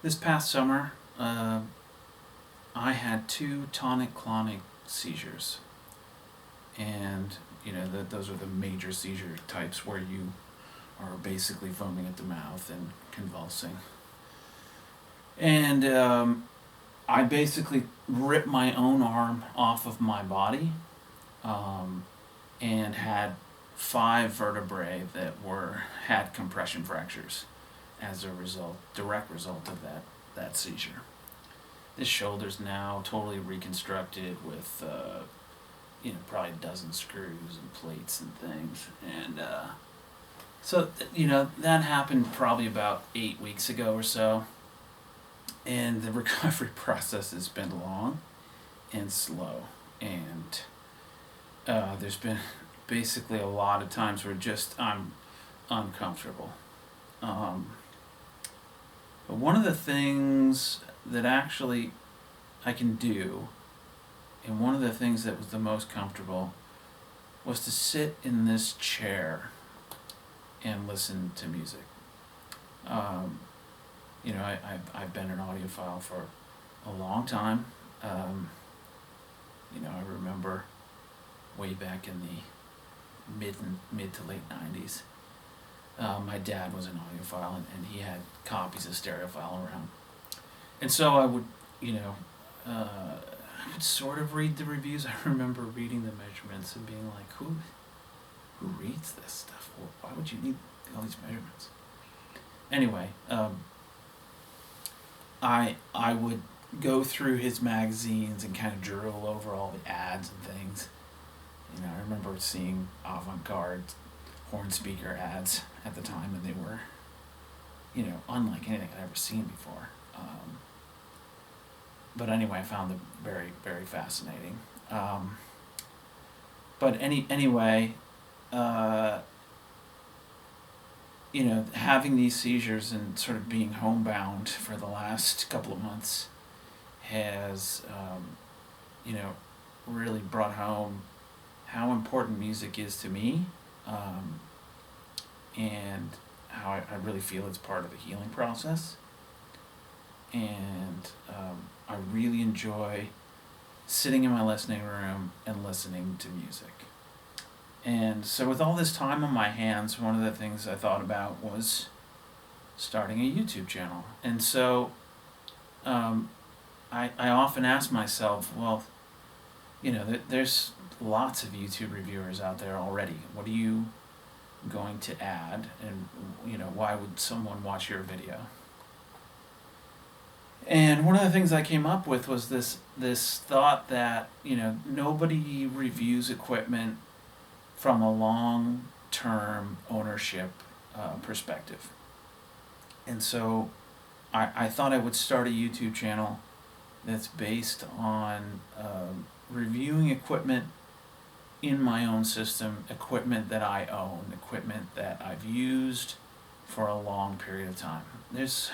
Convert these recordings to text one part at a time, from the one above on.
This past summer, I had two tonic-clonic seizures, and those are the major seizure types where you are basically foaming at the mouth and convulsing. And I basically ripped my own arm off of my body, and had 5 vertebrae that had compression fractures as a direct result of that seizure. This shoulder's now totally reconstructed with probably a dozen screws and plates and things, and so that happened probably about 8 weeks ago or so, and the recovery process has been long and slow, and there's been basically a lot of times where I'm uncomfortable. But one of the things that actually I can do, and one of the things that was the most comfortable, was to sit in this chair and listen to music. I've been an audiophile for a long time. I remember way back in the mid to late 90s. My dad was an audiophile, and he had copies of Stereophile around. And so I would, I would sort of read the reviews. I remember reading the measurements and being like, who reads this stuff? Why would you need all these measurements? Anyway, I would go through his magazines and kind of drool over all the ads and things. I remember seeing avant-garde horn speaker ads at the time, and they were, unlike anything I'd ever seen before. But anyway, I found them very, very fascinating. Anyway, having these seizures and sort of being homebound for the last couple of months has, really brought home how important music is to me, and how I really feel it's part of the healing process. And I really enjoy sitting in my listening room and listening to music. And so with all this time on my hands, one of the things I thought about was starting a YouTube channel. And so I often ask myself, well, there's lots of YouTube reviewers out there already. What are you going to add? And, why would someone watch your video? And one of the things I came up with was this thought that, nobody reviews equipment from a long-term ownership perspective. And so I thought I would start a YouTube channel that's based on reviewing equipment in my own system, equipment that I own, equipment that I've used for a long period of time. There's,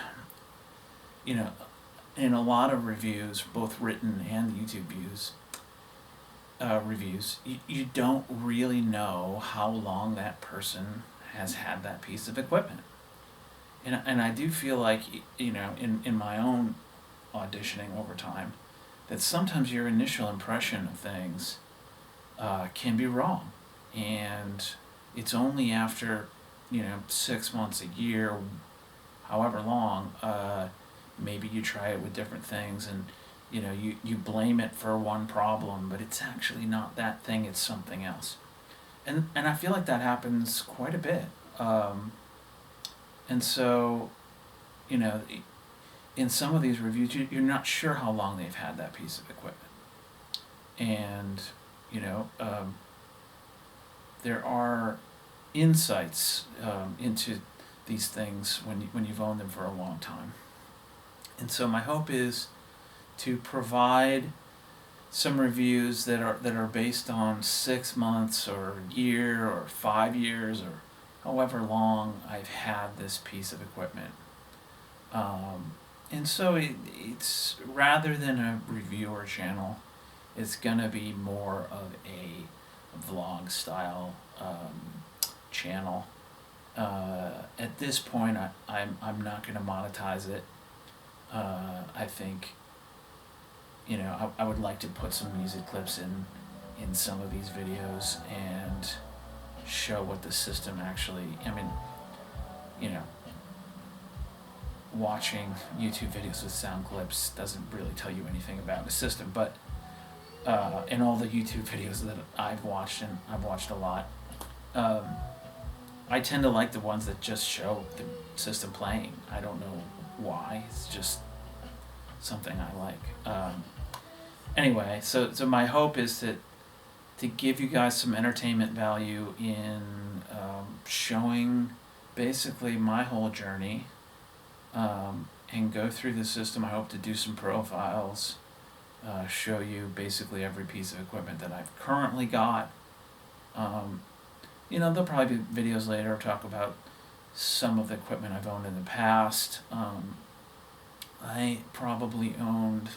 in a lot of reviews, both written and YouTube reviews, you don't really know how long that person has had that piece of equipment. And I do feel like, in my own auditioning over time, that sometimes your initial impression of things can be wrong. And it's only after, 6 months, a year, however long, maybe you try it with different things, and you blame it for one problem, but it's actually not that thing, it's something else. And I feel like that happens quite a bit. And so, in some of these reviews, you're not sure how long they've had that piece of equipment. And, there are insights into these things when you've owned them for a long time. And so my hope is to provide some reviews that are based on 6 months or a year or 5 years or however long I've had this piece of equipment. And so it's rather than a reviewer channel, it's gonna be more of a vlog style channel. At this point, I'm not gonna monetize it. I think, I would like to put some music clips in some of these videos and show what the system actually, you know, watching YouTube videos with sound clips doesn't really tell you anything about the system, but in all the YouTube videos that I've watched, and I've watched a lot, I tend to like the ones that just show the system playing. I don't know why, it's just something I like. Anyway, so my hope is to give you guys some entertainment value in showing basically my whole journey, and go through the system. I hope to do some profiles, show you basically every piece of equipment that I've currently got. There'll probably be videos later talk about some of the equipment I've owned in the past. I probably owned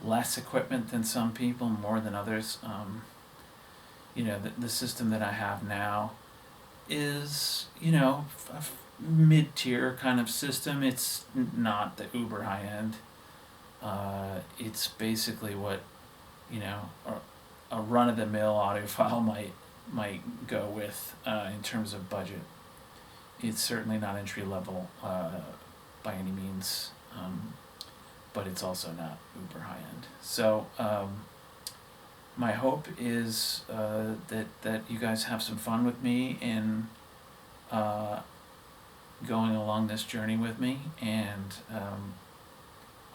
less equipment than some people, more than others. The system that I have now is, a mid-tier kind of system. It's not the uber high-end. It's basically what, a run-of-the-mill audiophile might go with in terms of budget. It's certainly not entry level by any means, but it's also not uber high end. So my hope is that you guys have some fun with me in going along this journey with me, and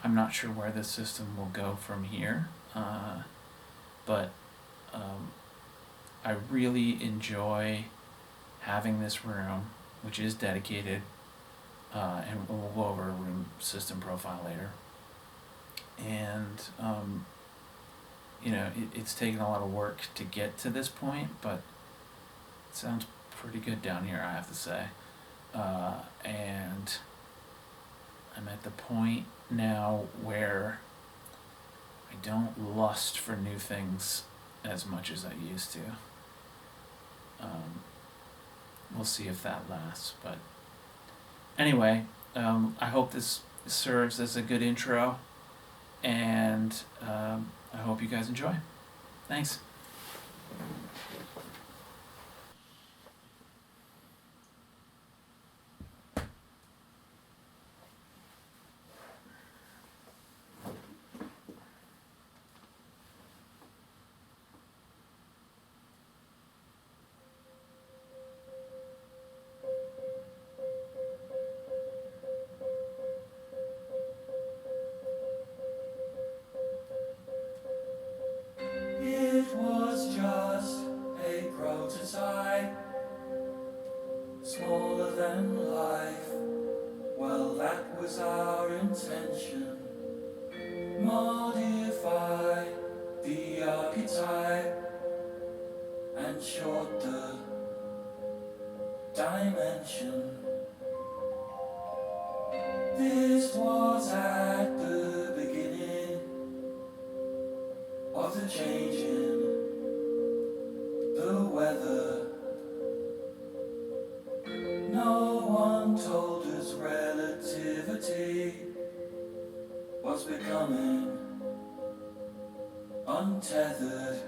I'm not sure where this system will go from here, but I really enjoy having this room, which is dedicated, and we'll go over a room system profile later. And it's taken a lot of work to get to this point, but it sounds pretty good down here, I have to say. And I'm at the point now where I don't lust for new things as much as I used to. We'll see if that lasts, but anyway, I hope this serves as a good intro, and I hope you guys enjoy. Thanks. It was just a prototype, smaller than life. Well, that was our intention. Modify the archetype and short the dimension. This was at the beginning of the change in the weather. No one told us relativity was becoming untethered.